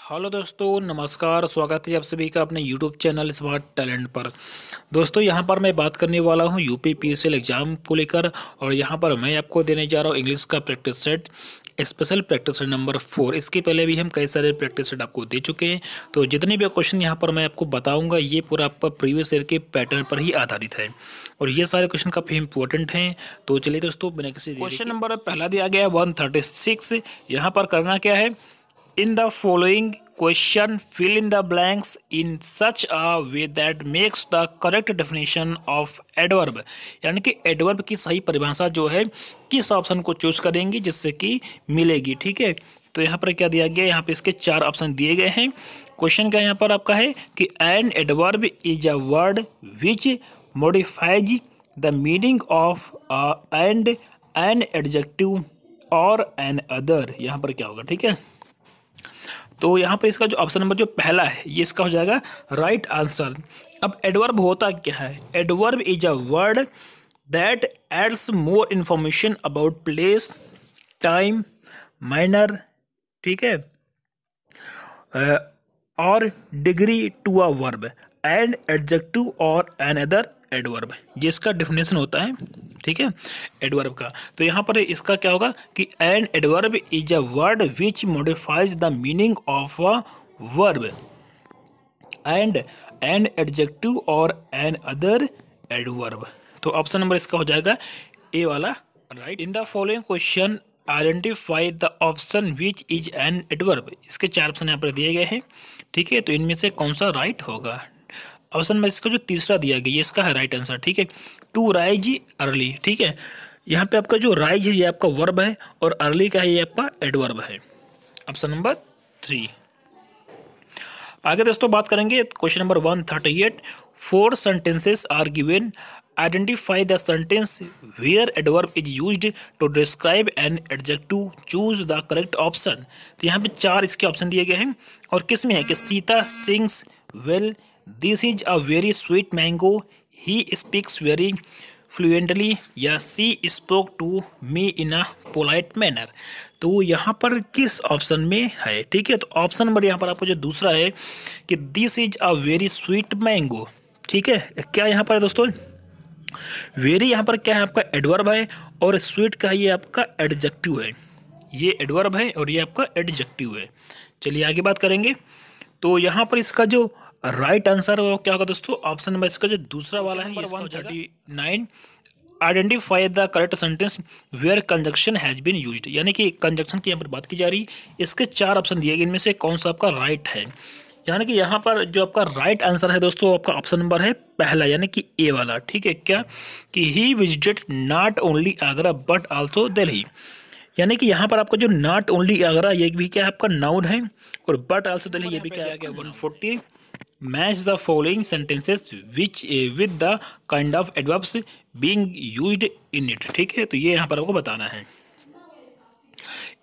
Hello दोस्तों, नमस्कार। स्वागत है आप सभी का अपने यूट्यूब चैनल स्मार्ट टैलेंट पर। दोस्तों यहां पर मैं बात करने वाला हूं यूपी पीएसएल एग्जाम को लेकर, और यहां पर मैं आपको देने जा रहा हूं इंग्लिश का practice set, special practice set number 4। इसके पहले भी हम कई सारे प्रैक्टिस सेट आपको दे चुके हैं। तो जितने भी क्वेश्चन यहाँ पर मैं आपको बताऊंगा ये पूरा आपका प्रीवियस ईयर के पैटर्न पर ही आधारित है, और ये सारे क्वेश्चन काफ़ी इंपॉर्टेंट हैं। तो चलिए दोस्तों, बिना किसी क्वेश्चन नंबर पहला दिया गया है 136। यहाँ पर करना क्या है, in the following question fill in the blanks in such a way that makes the correct definition of adverb। यानी कि एडवर्ब की सही परिभाषा जो है किस ऑप्शन को चूज करेंगे जिससे कि मिलेगी। ठीक है, तो यहाँ पर क्या दिया गया, यहाँ पे इसके 4 ऑप्शन दिए गए हैं। क्वेश्चन का यहाँ पर आपका है कि an adverb is a word which modifies the meaning of and an adjective और एन अदर। यहाँ पर क्या होगा, ठीक है। तो यहाँ पे इसका जो ऑप्शन नंबर जो पहला है ये इसका हो जाएगा राइट आंसर। अब एडवर्ब होता क्या है, adverb is a word that adds more information about place, time, manner, ठीक है, और degree to a verb and adjective और एन अदर एडवर्ब। ये इसका डिफिनेशन होता है, ठीक है, एडवर्ब का। तो यहाँ पर इसका क्या होगा कि an adverb is a word which modifies the meaning of a verb and an adjective और एन अदर एडवर्ब। तो ऑप्शन नंबर इसका हो जाएगा ए वाला right. In the following question identify the option which is an adverb. इसके 4 option यहाँ पर दिए गए हैं, ठीक है। तो इनमें से कौन सा राइट होगा। ऑप्शन में इसका जो तीसरा दिया गया ये इसका है राइट आंसर, ठीक है। टू राइज अर्ली, ठीक है। यहाँ पे आपका जो राइज है ये आपका वर्ब है और अर्ली का है ये आपका एडवर्ब है। Option number 3। आगे दोस्तों बात करेंगे question number 138। 4 sentences are given, identify the sentence where adverb is used to describe an adjective, choose the correct option. तो यहाँ पे 4 इसके ऑप्शन दिए गए हैं, और किस में है कि Sita sings well, this is a very sweet mango, he speaks very fluently, या she spoke to me in a polite manner. तो यहाँ पर किस ऑप्शन में है, ठीक है। तो ऑप्शन नंबर यहाँ पर आपको जो दूसरा है कि this is a very sweet mango, ठीक है। क्या यहाँ पर है दोस्तों, वेरी यहाँ पर क्या है आपका एडवर्ब है, और स्वीट का ये आपका एडजेक्टिव है। ये एडवर्ब है और ये आपका एडजेक्टिव है। चलिए आगे बात करेंगे। तो यहाँ पर इसका जो राइट आंसर वो क्या होगा दोस्तों, ऑप्शन नंबर इसका जो दूसरा वाला है 139। Identify the correct sentence where conjunction has been used. यानी कि कंजक्शन की यहाँ पर बात की जा रही, इसके 4 ऑप्शन दिए गए, इनमें से कौन सा आपका राइट है। यानी कि यहाँ पर जो आपका राइट आंसर है दोस्तों आपका ऑप्शन नंबर है पहला, यानी कि ए वाला, ठीक है। क्या कि he visited not only Agra but also Delhi. यानी कि यहाँ पर आपका जो नॉट ओनली आगरा ये भी क्या है आपका नाउन है, और बट आल्सो दिल्ली ये भी क्या है 140। Match the following sentences which with the kind of adverbs being used in it, ठीक है। तो ये यहाँ पर आपको बताना है।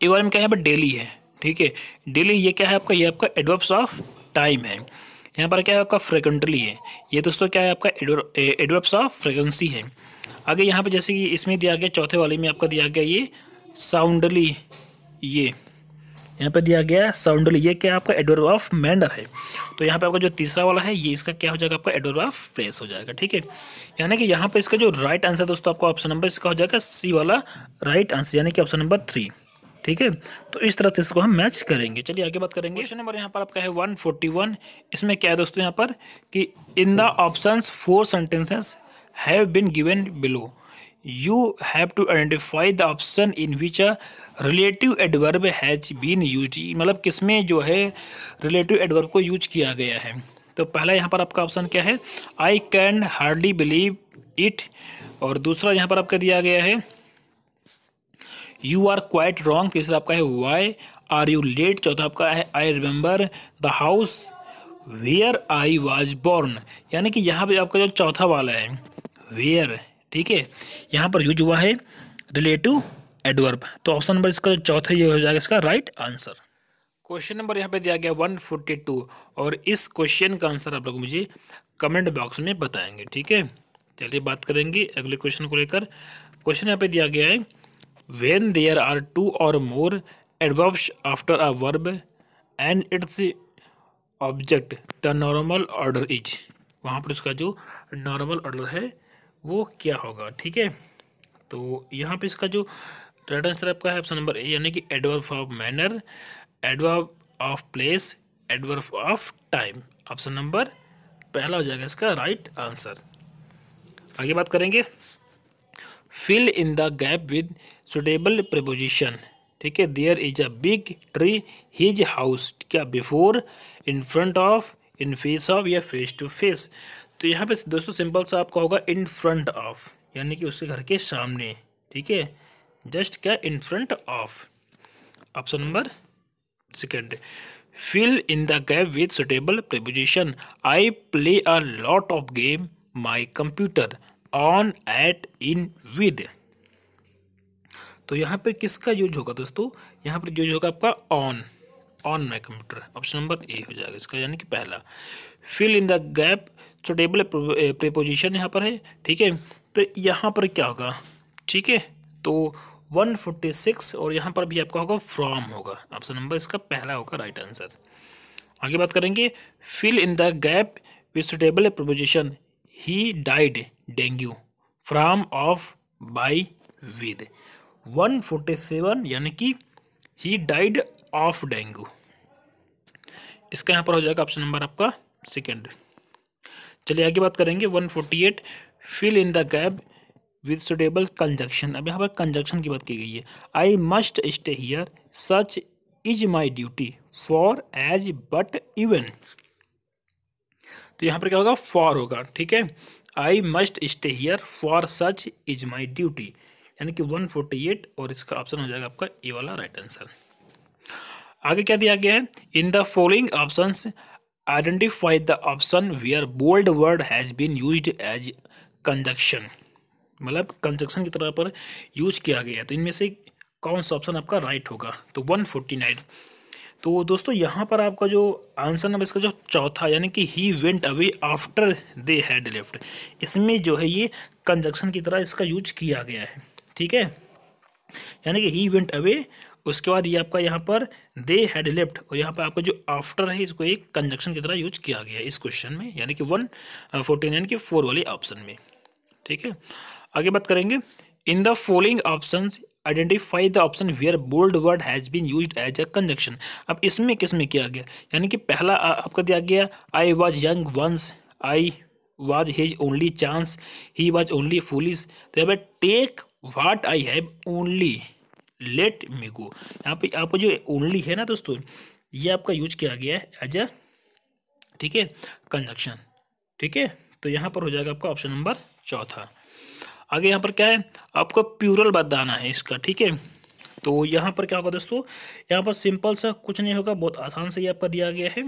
ए वाले में क्या है, यहाँ पर डेली है, ठीक है। डेली ये क्या है आपका, ये आपका एडवर्ब्स ऑफ टाइम है। यहाँ पर क्या है आपका फ्रिक्वेंटली है, ये दोस्तों क्या है आपका एडवर्ब्स ऑफ फ्रीक्वेंसी है। आगे यहाँ पे जैसे कि इसमें दिया गया चौथे वाले में आपका दिया गया ये साउंडली, ये यहाँ पे दिया गया साउंडली, ये क्या आपका एडवर्ब ऑफ मैनर है। तो यहाँ पे आपका जो तीसरा वाला है ये इसका क्या हो जाएगा आपका एडवर्ब ऑफ प्लेस हो जाएगा, ठीक है। यानी कि यहाँ पे इसका जो राइट आंसर दोस्तों आपका ऑप्शन नंबर इसका हो जाएगा सी वाला राइट आंसर, यानी कि ऑप्शन नंबर 3, ठीक है। तो इस तरह से इसको हम मैच करेंगे। चलिए आगे बात करेंगे। क्वेश्चन नंबर यहाँ पर आपका है 141। इसमें क्या है दोस्तों यहाँ पर कि in the options 4 sentences have been given below, you have to identify the option in which a relative adverb has been used। मतलब किसमें जो है relative adverb को यूज किया गया है। तो पहला यहाँ पर आपका ऑप्शन क्या है, I can hardly believe it, और दूसरा यहाँ पर आपका दिया गया है You are quite wrong, तीसरा आपका है Why are you late, चौथा आपका है I remember the house where I was born। यानी कि यहाँ पे आपका जो चौथा वाला है where, ठीक है, यहाँ पर यूज हुआ है रिलेटिव एडवर्ब। तो ऑप्शन नंबर इसका जो चौथा ये हो जाएगा इसका राइट आंसर। क्वेश्चन नंबर यहाँ पे दिया गया 142, और इस क्वेश्चन का आंसर आप लोग मुझे कमेंट बॉक्स में बताएंगे, ठीक है। चलिए बात करेंगे अगले क्वेश्चन को लेकर। क्वेश्चन यहाँ पे दिया गया है when there are 2 or more adverbs after a verb and its object the normal order is, वहाँ पर उसका जो नॉर्मल ऑर्डर है वो क्या होगा, ठीक है। तो यहाँ पे इसका जो राइट आंसर आपका है ऑप्शन नंबर ए, यानी कि adverb of manner, adverb of place, adverb of time. Option number पहला हो जाएगा इसका राइट आंसर। आगे बात करेंगे, fill in the gap with suitable preposition, ठीक है। There is a big tree his house, क्या before, in front of, in face of, या फेस टू फेस। तो यहाँ पे दोस्तों सिंपल सा आपका होगा इन फ्रंट ऑफ, यानी कि उसके घर के सामने, ठीक है। जस्ट क्या, in front of. Option number second. Fill in the gap with suitable preposition, I play a lot of game my computer, on, at, in, with. तो यहाँ पे किसका यूज होगा दोस्तों, यहाँ पर यूज होगा आपका on my computer. Option number A हो जाएगा इसका, यानी कि पहला। Fill in the gap suitable preposition यहाँ पर है, ठीक है। तो यहाँ पर क्या होगा, ठीक है। तो 146 और यहाँ पर भी आपका होगा फ्रॉम होगा। ऑप्शन नंबर इसका पहला होगा राइट आंसर। आगे बात करेंगे, fill in the gap with suitable preposition, he died dengue, from, of, by, with. 147 यानी कि ही डाइड ऑफ डेंगू, इसका यहाँ पर हो जाएगा ऑप्शन नंबर आपका सेकेंड। चलिए आगे बात करेंगे 148, fill in the gap with suitable conjunction. अब यहाँ पर कंजक्शन की बात की गई है, I must stay here, such is my duty, for, as, but, even. तो यहाँ पर क्या होगा, फॉर होगा, ठीक है। I must stay here, for such is my duty, यानी कि 148 और इसका ऑप्शन हो जाएगा आपका ए वाला राइट आंसर। आगे क्या दिया गया है, in the following options identify the option where bold word has been used as conjunction, मतलब कंजक्शन की तरह पर यूज किया गया है। तो इनमें से कौन सा ऑप्शन आपका राइट होगा, तो 149। तो दोस्तों यहाँ पर आपका जो आंसर नंबर इसका जो चौथा, यानी कि he went away after they had left, इसमें जो है ये कंजक्शन की तरह इसका यूज किया गया है, ठीक है। यानी कि ही वेंट अवे, उसके बाद ये आपका यहाँ पर दे हैड लेफ्ट, और यहाँ पर आपका जो आफ्टर है इसको एक कंजक्शन की तरह यूज किया गया है इस क्वेश्चन में, यानी कि 149 के 4 वाले ऑप्शन में, ठीक है। आगे बात करेंगे, in the following options identify the option where bold word has been used as a conjunction. अब इसमें किस में किया गया, यानी कि पहला आपका दिया गया I was young once, I was his only chance, he was only foolish. तो यहाँ पे take what I have only, let me go, यहाँ पे आपको जो ओनली है ना दोस्तों, ये आपका यूज किया गया है एज अ, ठीक है, कंजक्शन, ठीक है। तो यहाँ पर हो जाएगा आपका ऑप्शन नंबर चौथा। आगे यहाँ पर क्या है, आपको प्लूरल बताना है इसका, ठीक है। तो यहाँ पर क्या होगा दोस्तों, यहाँ पर सिंपल सा कुछ नहीं होगा, बहुत आसान से ये आपका दिया गया है।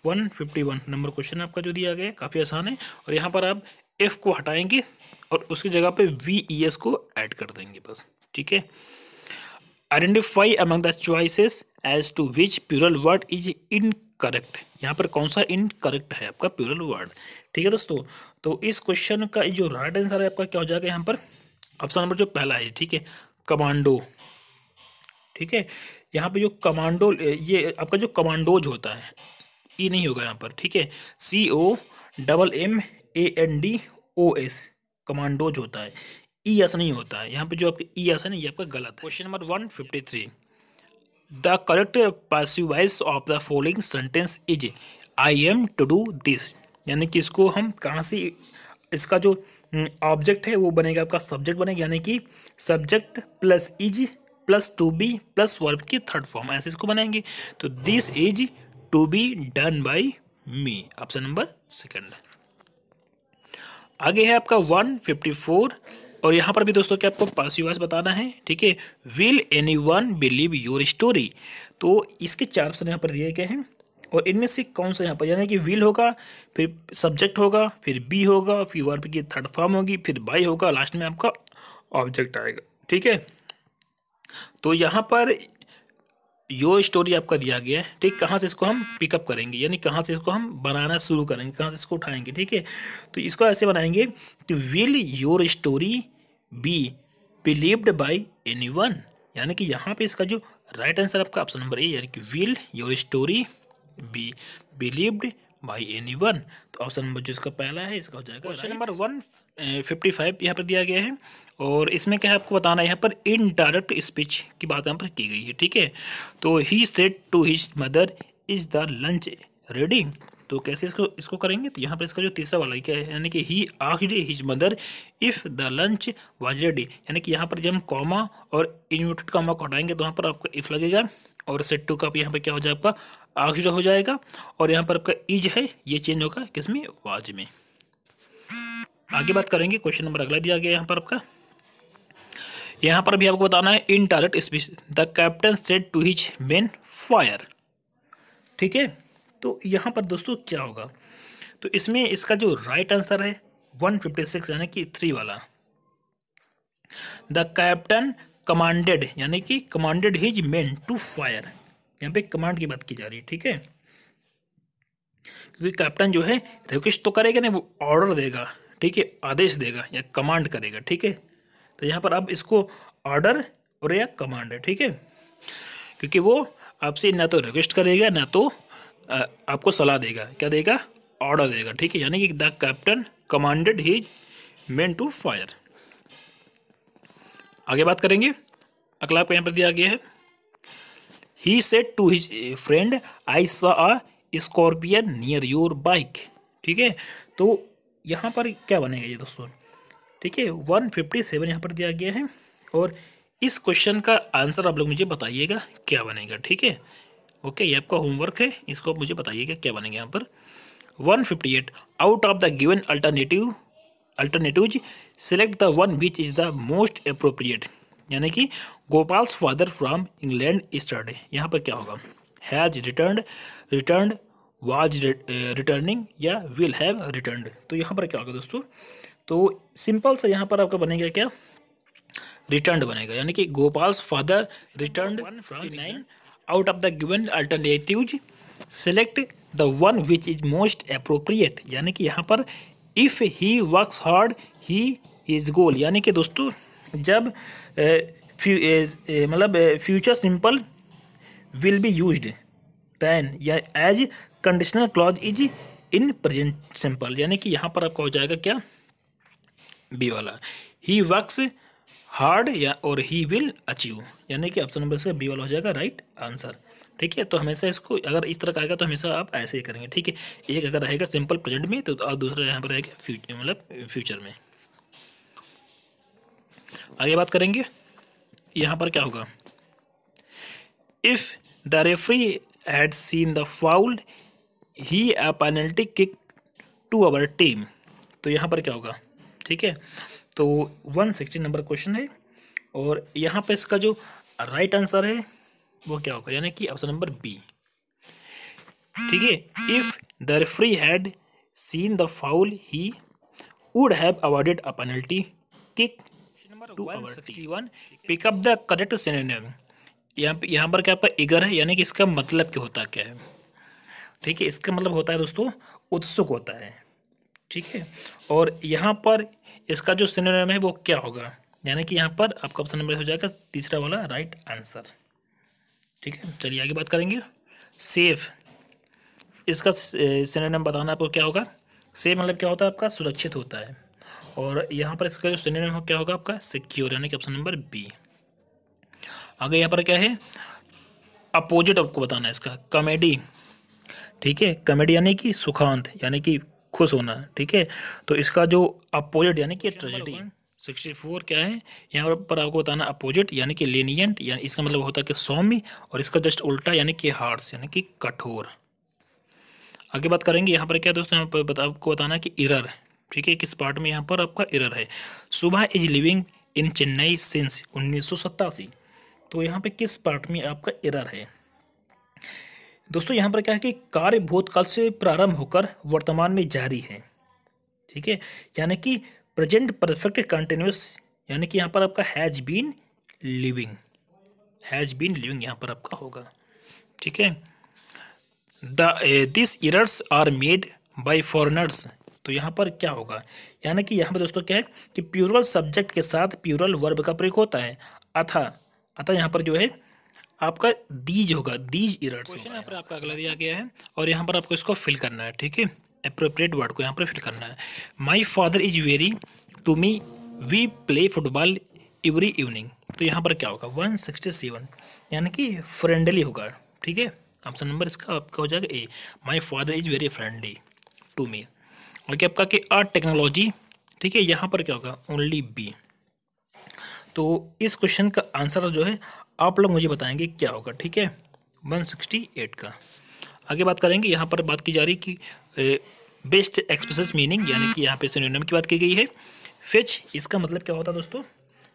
151 नंबर क्वेश्चन आपका जो दिया गया है काफ़ी आसान है, और यहाँ पर आप एफ को हटाएंगे और उसकी जगह पे VES को ऐड कर देंगे बस, ठीक है। Identify among the choices as to which plural word is incorrect, यहाँ पर कौन सा इनकरेक्ट है आपका प्लूरल वर्ड, ठीक है दोस्तों। तो इस क्वेश्चन का जो राइट आंसर है आपका क्या हो जाएगा, यहाँ पर ऑप्शन नंबर जो पहला है, ठीक है, कमांडो, ठीक है। यहाँ पे जो कमांडो, ये आपका जो कमांडोज होता है, ई नहीं होगा यहाँ पर, ठीक है, COMMANDOS कमांडोज होता है, ई ऐसा नहीं होता है। यहाँ पे जो आपके ई ऐसा नहीं, ये आपका गलत है। Question number 153, the correct passive voice of the following sentence is I am to do this, यानी कि इसको हम कहाँ से, इसका जो ऑब्जेक्ट है वो बनेगा आपका सब्जेक्ट बनेगा, यानी कि subject plus is plus to be plus verb की थर्ड फॉर्म, ऐसे इसको बनाएंगे। तो this is to be done by me, option number second. आगे है आपका 154, और यहाँ पर भी दोस्तों क्या आपको पासिव वॉइस बताना है, ठीक है। Will anyone believe your story, तो इसके 4 ऑप्शन यहाँ पर दिए गए हैं, और इनमें से कौन सा यहाँ पर, यानी कि विल होगा, फिर सब्जेक्ट होगा, फिर बी होगा, फिर वर्ब की थर्ड फॉर्म होगी, फिर बाई होगा, लास्ट में आपका ऑब्जेक्ट आएगा, ठीक है। तो यहाँ पर यो स्टोरी आपका दिया गया है, ठीक, कहाँ से इसको हम पिकअप करेंगे, यानी कहाँ से इसको हम बनाना शुरू करेंगे, कहाँ से इसको उठाएंगे, ठीक है। तो इसको ऐसे बनाएंगे कि will your story B believed bye anyone, यानी कि यहाँ पे इसका जो राइट आंसर आपका ऑप्शन नंबर ए यानी कि will your story B believed by anyone. तो ऑप्शन नंबर जो इसका पहला है इसका हो जाएगा क्वेश्चन नंबर 155 यहाँ पर दिया गया है। और इसमें क्या है आपको बताना है, यहाँ पर इनडायरेक्ट स्पीच की बात यहाँ पर की गई है, ठीक है। तो he said to his mother is the lunch ready. तो कैसे इसको करेंगे, तो यहाँ पर इसका जो तीसरा वाला क्या है, यानी कि he asked his mother if the lunch was ready, यानी कि यहाँ पर जब हम कॉमा और इन्वर्टेड कॉमा को हटाएंगे तो यहाँ पर आपका इफ लगेगा और सेट टू का यहाँ पर क्या हो जाएगा आपका आस्क्ड हो जाएगा, और यहाँ पर आपका इज है ये चेंज होगा किसमें, वाज में। आगे बात करेंगे, क्वेश्चन नंबर अगला दिया गया यहाँ पर आपका, यहाँ पर भी आपको बताना है indirect speech the captain said to his men fire, ठीक है। तो यहाँ पर दोस्तों क्या होगा, तो इसमें इसका जो राइट आंसर है 156 यानी कि 3 वाला, द कैप्टन कमांडेड यानी कि commanded his men to fire, यहाँ पे कमांड की बात की जा रही है, ठीक है। क्योंकि कैप्टन जो है रिक्वेस्ट तो करेगा नहीं, वो ऑर्डर देगा, ठीक है, आदेश देगा या कमांड करेगा, ठीक है। तो यहाँ पर अब इसको ऑर्डर और या कमांड है, ठीक है, क्योंकि वो आपसे ना तो रिक्वेस्ट करेगा ना तो आपको सलाह देगा, क्या देगा, ऑर्डर देगा, ठीक है। यानी कि the captain commanded his men to fire. आगे बात करेंगे, अगला आपको यहाँ पर दिया गया है, he said to his friend I saw a scorpion near your bike, ठीक है। तो यहाँ पर क्या बनेगा ये दोस्तों, ठीक है, 157 यहाँ पर दिया गया है, और इस क्वेश्चन का आंसर आप लोग मुझे बताइएगा क्या बनेगा, ठीक है। ओके, ये आपका होमवर्क है, इसको आप मुझे बताइएगा क्या बनेगा यहाँ पर। 158 out of the given alternatives select the one which is the most appropriate, यानी कि Gopal's father from England study, यहाँ पर क्या होगा, हैज रिटर्न्ड वाज रिटर्निंग या विल हैव रिटर्न्ड। तो यहाँ पर क्या होगा दोस्तों, तो सिंपल सा यहाँ पर आपका बनेगा क्या, रिटर्न्ड बनेगा, यानी कि Gopal's father returned from 9 out of the given alternatives select the one which is most appropriate, यानी कि यहाँ पर if he works hard he is goal, यानी कि दोस्तों जब मतलब future simple will be used then या as conditional clause is in present simple, यानी कि यहाँ पर आपका हो जाएगा क्या, बी वाला, ही वर्क्स हार्ड या और ही विल अचीव, यानी कि ऑप्शन नंबर से बी वाला हो जाएगा राइट आंसर, ठीक है। तो हमेशा इसको अगर इस तरह का आएगा तो हमेशा आप ऐसे ही करेंगे, ठीक है। एक अगर रहेगा सिंपल प्रेजेंट में तो और दूसरा यहाँ पर रहेगा फ्यूचर में। आगे बात करेंगे, यहाँ पर क्या होगा, if the referee had seen the foul he a penalty kick to our team, तो यहाँ पर क्या होगा, ठीक है। तो 160 नंबर क्वेश्चन है, और यहाँ पे इसका जो राइट आंसर है वो क्या होगा, यानी कि ऑप्शन नंबर बी, ठीक है। If the referee had seen the foul he would have awarded a penalty kick to our team, pick up the correct synonym, यहाँ पर क्या आपका इगर है, यानी कि इसका मतलब क्या होता है, क्या है, ठीक है। इसका मतलब होता है दोस्तों उत्सुक होता है, ठीक है। और यहाँ पर इसका जो सिनोनिम है वो क्या होगा, यानी कि यहाँ पर आपका ऑप्शन नंबर हो जाएगा तीसरा वाला राइट आंसर, ठीक है। चलिए आगे बात करेंगे, सेफ, इसका सिनोनिम बताना आपको क्या होगा, सेफ मतलब क्या होता है आपका सुरक्षित होता है, और यहाँ पर इसका जो सिनोनिम क्या होगा आपका सिक्योर, यानी कि ऑप्शन नंबर बी। आगे यहाँ पर क्या है, अपोजिट आपको बताना है इसका, कॉमेडी, ठीक है, कॉमेडी यानी कि सुखांत यानी कि खुश होना, ठीक है। तो इसका जो अपोजिट यानी कि ट्रेजेडी, 64 क्या है, यहाँ पर आपको बताना अपोजिट यानी कि लेनियंट, यानी इसका मतलब होता है कि सौम्य, और इसका जस्ट उल्टा यानी कि हार्श यानी कि कठोर। आगे बात करेंगे, यहाँ पर क्या दोस्तों, यहाँ पर आपको बताना कि इरर, ठीक है, किस पार्ट में यहाँ पर आपका इरर है, सुबह is living in Chennai since 1987, तो यहाँ पे किस पार्ट में आपका एरर है दोस्तों। यहाँ पर क्या है कि कार्य भूतकाल से प्रारंभ होकर वर्तमान में जारी है, ठीक है, यानी कि प्रेजेंट परफेक्ट कंटिन्यूस, यानी कि यहाँ पर आपका हैज बीन लिविंग यहाँ पर आपका होगा, ठीक है। This errors are made by foreigners, तो यहाँ पर क्या होगा, यानी कि यहाँ पर दोस्तों क्या है कि प्लूरल सब्जेक्ट के साथ प्लूरल वर्ब का प्रयोग होता है, अतः यहाँ पर जो है आपका दीज होगा, दीज इरर्स। क्वेश्चन यहाँ पर आपका अगला दिया गया है और यहाँ पर आपको इसको फिल करना है, ठीक है, अप्रोप्रिएट वर्ड को यहाँ पर फिल करना है। My father is very to me we play football every evening. तो यहाँ पर क्या होगा 167, यानी कि फ्रेंडली होगा, ठीक है। ऑप्शन नंबर इसका आपका हो जाएगा A, my father is very friendly to me. और क्या आपका कि आर टेक्नोलॉजी, ठीक है, यहाँ पर क्या होगा ओनली बी। तो इस क्वेश्चन का आंसर जो है आप लोग मुझे बताएंगे क्या होगा, ठीक है, 168 का। आगे बात करेंगे, यहाँ पर बात की जा रही कि बेस्ट एक्सप्रेसेस मीनिंग, यानी कि यहाँ पे सिनोनिम की बात की गई है। फिच, इसका मतलब क्या होता है दोस्तों,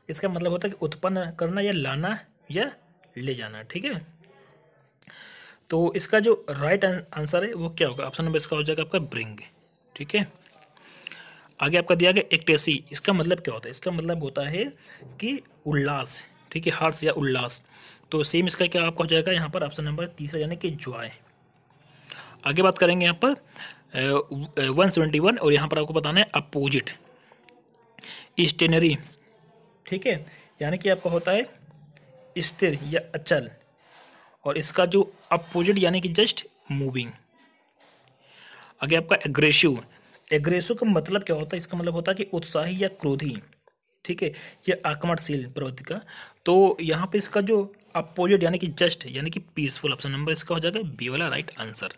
इसका मतलब होता है कि उत्पन्न करना या लाना या ले जाना, ठीक है। तो इसका जो राइट आंसर है वो क्या होगा, ऑप्शन नंबर इसका हो जाएगा आपका ब्रिंग, ठीक है। आगे आपका दिया गया एक्टेसी, इसका मतलब क्या होता है, इसका मतलब होता है कि उल्लास, ठीक है, हर्ष या उल्लास। तो सेम इसका क्या आपका हो जाएगा यहाँ पर ऑप्शन नंबर तीसरा, यानी कि जॉय। आगे बात करेंगे यहाँ पर 171 और यहाँ पर आपको बताना है अपोजिट, स्टेनरी, ठीक है, यानी कि आपका होता है स्थिर या अचल, और इसका जो अपोजिट यानी कि जस्ट मूविंग। आगे आपका एग्रेसिव, एग्रेसिव का मतलब क्या होता है, इसका मतलब होता है कि उत्साही या क्रोधी, ठीक है, या आक्रमणशील प्रवृत्ति का। तो यहाँ पे इसका जो अपोजिट यानी कि जस्ट यानी कि पीसफुल, ऑप्शन नंबर इसका हो जाएगा बी वाला राइट आंसर।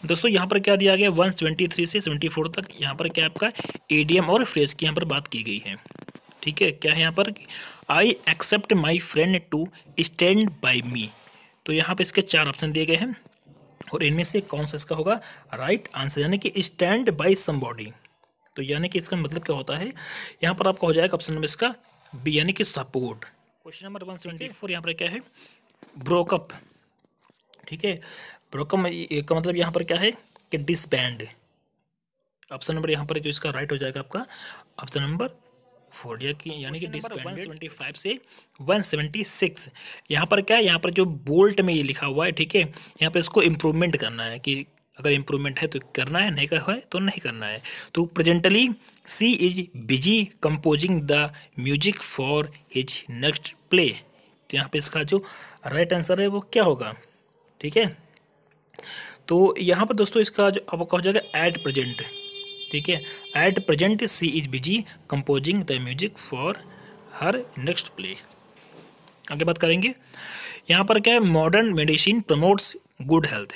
दोस्तों यहाँ पर क्या दिया गया 173 से 74 तक, यहाँ पर क्या आपका एडीएम और फ्रेज की यहाँ पर बात की गई है, ठीक है। क्या है यहाँ पर, I except my friend to stand by me. तो यहाँ पे इसके 4 ऑप्शन दिए गए हैं और इनमें से कौन सा इसका होगा राइट आंसर, यानी कि स्टैंड बाई समबॉडी। तो यानी कि इसका मतलब क्या होता है, यहाँ पर आपका हो जाएगा ऑप्शन नंबर इसका बी, यानी कि सपोर्ट। क्वेश्चन नंबर 174 यहाँ पर क्या है, ब्रोकअप, ठीक है, ब्रोकअप का मतलब यहाँ पर क्या है कि डिसबैंड। ऑप्शन नंबर यहाँ पर जो इसका राइट हो जाएगा आपका ऑप्शन नंबर 4, यानी कि डिसबैंडेड। 175 से 176 यहाँ पर क्या है, यहाँ पर जो बोल्ट में ये लिखा हुआ है, ठीक है, यहाँ पर इसको इम्प्रूवमेंट करना है कि अगर इम्प्रूवमेंट है तो करना है, नहीं है तो नहीं करना है। तो presently she is busy composing the music for his next play. तो यहाँ पे इसका जो राइट आंसर है वो क्या होगा, ठीक है। तो यहाँ पर दोस्तों इसका जो आपका हो जाएगा एट प्रेजेंट, ठीक है, at present she is busy composing the music for her next play. आगे बात करेंगे, यहाँ पर क्या है, modern medicine promotes good health.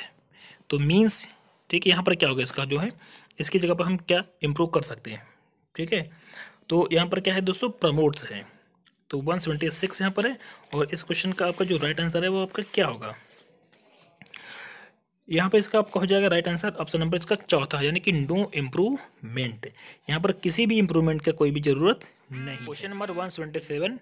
तो मीन्स, ठीक है, यहाँ पर क्या होगा इसका जो है, इसकी जगह पर हम क्या इम्प्रूव कर सकते हैं, ठीक है। तो यहाँ पर क्या है दोस्तों, प्रमोट्स है। तो 176 यहाँ पर है और इस क्वेश्चन का आपका जो राइट आंसर है वो आपका क्या होगा, यहाँ पर इसका आपका हो जाएगा राइट आंसर ऑप्शन नंबर इसका चौथा, यानी कि नो इम्प्रूवमेंट। यहाँ पर किसी भी इम्प्रूवमेंट का कोई भी जरूरत नहीं। क्वेश्चन नंबर 177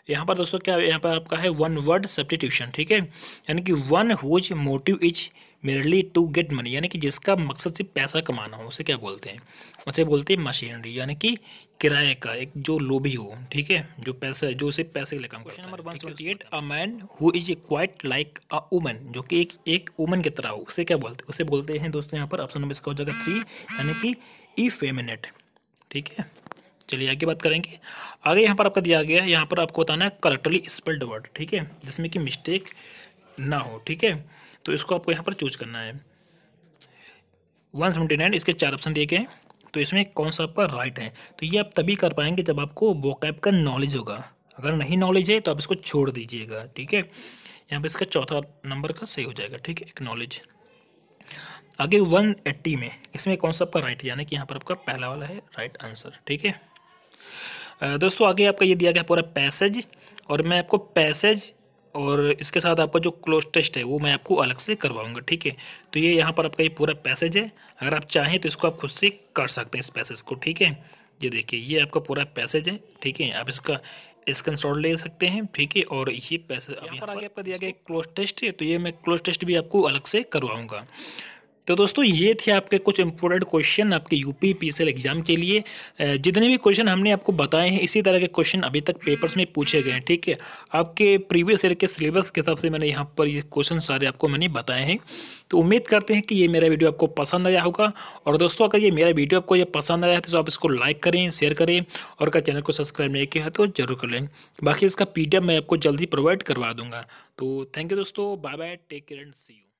यहाँ पर दोस्तों क्या, यहाँ पर आपका है वन वर्ड सब्स्टिट्यूशन, ठीक है, यानी कि one whose motive is merely to get money, यानी कि जिसका मकसद सिर्फ पैसा कमाना हो, उसे क्या बोलते हैं, उसे बोलते हैं मशीनरी, यानी कि किराए का एक जो लोभी हो, ठीक है, जो पैसा जो सिर्फ पैसे के लिए काम करता है। Question number 178 a man who is quite like a woman, जो कि एक वुमन की तरह हो, उसे क्या बोलते हैं, उसे बोलते हैं दोस्तों यहाँ पर ऑप्शन नंबर इसका हो जाएगा 3, यानी कि इफेमिनेट, ठीक है। चलिए आगे बात करेंगे। आगे यहाँ पर आपका दिया गया है, यहाँ पर आपको बताना है करेक्टली स्पेल्ड वर्ड, ठीक है, जिसमें कि मिस्टेक ना हो, ठीक है। तो इसको आपको यहाँ पर चूज करना है। 179 इसके 4 ऑप्शन दिए गए हैं, तो इसमें कौन सा आपका राइट है। तो ये आप तभी कर पाएंगे जब आपको वोकैब का नॉलेज होगा, अगर नहीं नॉलेज है तो आप इसको छोड़ दीजिएगा, ठीक है। यहाँ पर इसका चौथा नंबर का सही हो जाएगा, ठीक है, एक्नॉलेज। आगे 180 में इसमें कौन सा आपका राइट है, यानी कि यहाँ पर आपका पहला वाला है राइट आंसर, ठीक है। दोस्तों आगे आपका ये दिया गया पूरा पैसेज, और मैं आपको पैसेज और इसके साथ आपका जो क्लोज टेस्ट है वो मैं आपको अलग से करवाऊंगा, ठीक है। तो ये यहाँ पर आपका ये पूरा पैसेज है, अगर आप चाहें तो इसको आप खुद से कर सकते हैं इस पैसेज को, ठीक है। ये देखिए ये आपका पूरा पैसेज है, ठीक है, आप इसका स्क्रीनशॉट ले सकते हैं, ठीक है। और ये पैसेज यहाँ पर आगे आपका दिया गया क्लोज टेस्ट है, तो ये मैं क्लोज टेस्ट भी आपको अलग से करवाऊँगा। तो दोस्तों ये थे आपके कुछ इंपॉर्टेंट क्वेश्चन आपके यूपी पीएसएल एग्जाम के लिए। जितने भी क्वेश्चन हमने आपको बताए हैं इसी तरह के क्वेश्चन अभी तक पेपर्स में पूछे गए हैं, ठीक है। आपके प्रीवियस ईयर के सिलेबस के हिसाब से मैंने यहाँ पर ये क्वेश्चन सारे आपको मैंने बताए हैं। तो उम्मीद करते हैं कि ये मेरा वीडियो आपको पसंद आया होगा। और दोस्तों अगर ये मेरा वीडियो आपको ये पसंद आया है तो आप इसको लाइक करें, शेयर करें और अगर चैनल को सब्सक्राइब नहीं किया है तो जरूर कर लें। बाकी इसका PDF मैं आपको जल्दी प्रोवाइड करवा दूंगा। तो थैंक यू दोस्तों, bye bye, take care and see you.